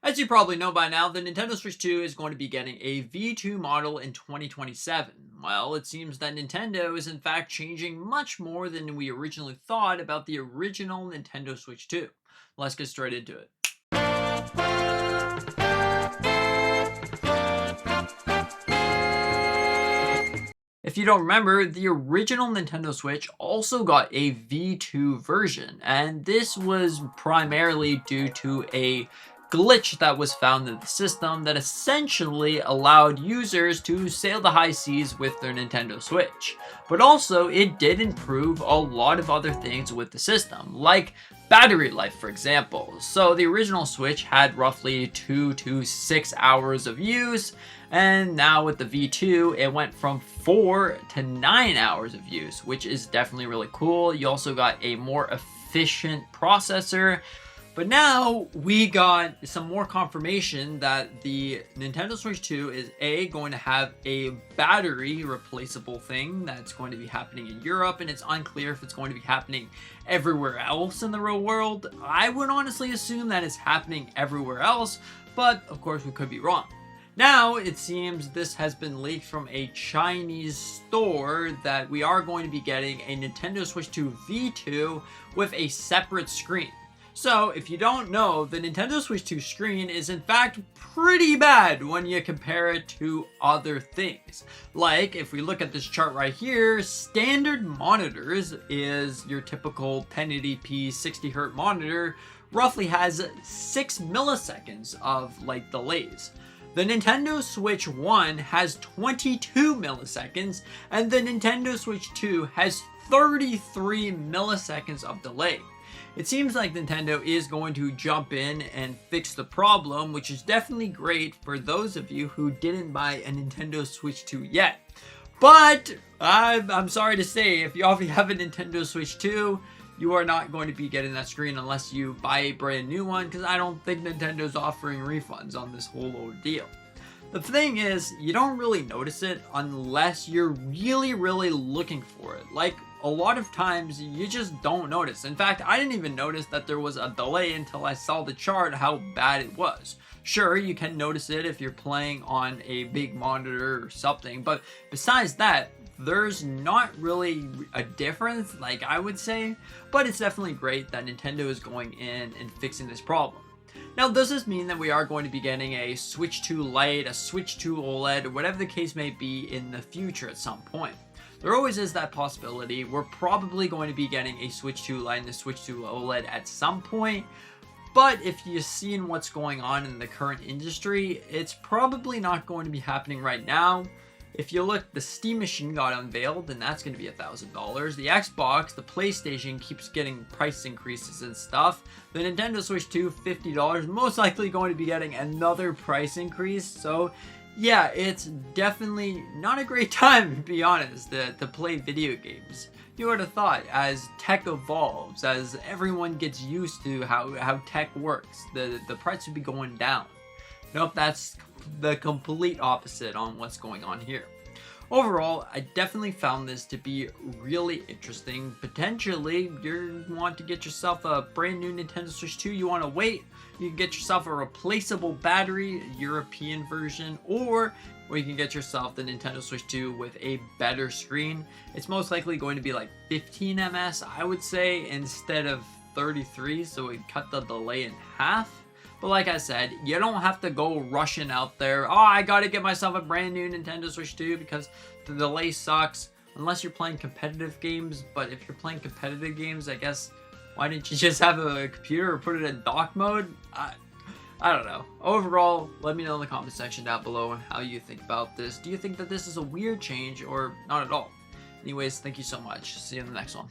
As you probably know by now, the Nintendo Switch 2 is going to be getting a V2 model in 2027. Well, it seems that Nintendo is in fact changing much more than we originally thought about the original Nintendo Switch 2. Let's get straight into it. If you don't remember, the original Nintendo Switch also got a V2 version, and this was primarily due to a glitch that was found in the system that essentially allowed users to sail the high seas with their Nintendo Switch. But also, it did improve a lot of other things with the system, like battery life, for example. So the original Switch had roughly 2 to 6 hours of use, and now with the V2, it went from 4 to 9 hours of use, which is definitely really cool. You also got a more efficient processor. But now we got some more confirmation that the Nintendo Switch 2 is going to have a battery replaceable thing that's going to be happening in Europe, and it's unclear if it's going to be happening everywhere else in the real world. I would honestly assume that it's happening everywhere else, but of course we could be wrong. Now, it seems this has been leaked from a Chinese store that we are going to be getting a Nintendo Switch 2 V2 with a separate screen. So, if you don't know, the Nintendo Switch 2 screen is in fact pretty bad when you compare it to other things. Like, if we look at this chart right here, standard monitors is your typical 1080p 60Hz monitor roughly has 6 milliseconds of delays. The Nintendo Switch 1 has 22 milliseconds, and the Nintendo Switch 2 has 33 milliseconds of delay. It seems like Nintendo is going to jump in and fix the problem, which is definitely great for those of you who didn't buy a Nintendo Switch 2 yet. But I'm sorry to say, if you already have a Nintendo Switch 2, you are not going to be getting that screen unless you buy a brand new one, because I don't think Nintendo's offering refunds on this whole ordeal. The thing is, you don't really notice it unless you're really looking for it. Like, a lot of times, you just don't notice. In fact, I didn't even notice that there was a delay until I saw the chart how bad it was. Sure, you can notice it if you're playing on a big monitor or something, but besides that, there's not really a difference, like I would say, but it's definitely great that Nintendo is going in and fixing this problem. Now, does this mean that we are going to be getting a Switch 2 Lite, a Switch 2 OLED, or whatever the case may be in the future at some point? There always is that possibility. We're probably going to be getting a Switch 2 Lite and a Switch 2 OLED at some point, but if you've seen what's going on in the current industry, it's probably not going to be happening right now. If you look, the Steam Machine got unveiled, and that's going to be $1,000. The Xbox, the PlayStation keeps getting price increases and stuff. The Nintendo Switch 2, $50. Most likely going to be getting another price increase. So, yeah, it's definitely not a great time, to be honest, to play video games. You would have thought, as tech evolves, as everyone gets used to how tech works, the price would be going down. Nope, that's the complete opposite on what's going on here. Overall, I definitely found this to be really interesting. Potentially, you want to get yourself a brand new Nintendo Switch 2, you want to wait, you can get yourself a replaceable battery, European version, or you can get yourself the Nintendo Switch 2 with a better screen. It's most likely going to be like 15 ms, I would say, instead of 33, so it cut the delay in half. But like I said, you don't have to go rushing out there, oh, I gotta get myself a brand new Nintendo Switch 2 because the delay sucks, unless you're playing competitive games. But if you're playing competitive games, I guess, why didn't you just have a computer or put it in dock mode? I don't know. Overall, let me know in the comment section down below how you think about this. Do you think that this is a weird change or not at all? Anyways, thank you so much. See you in the next one.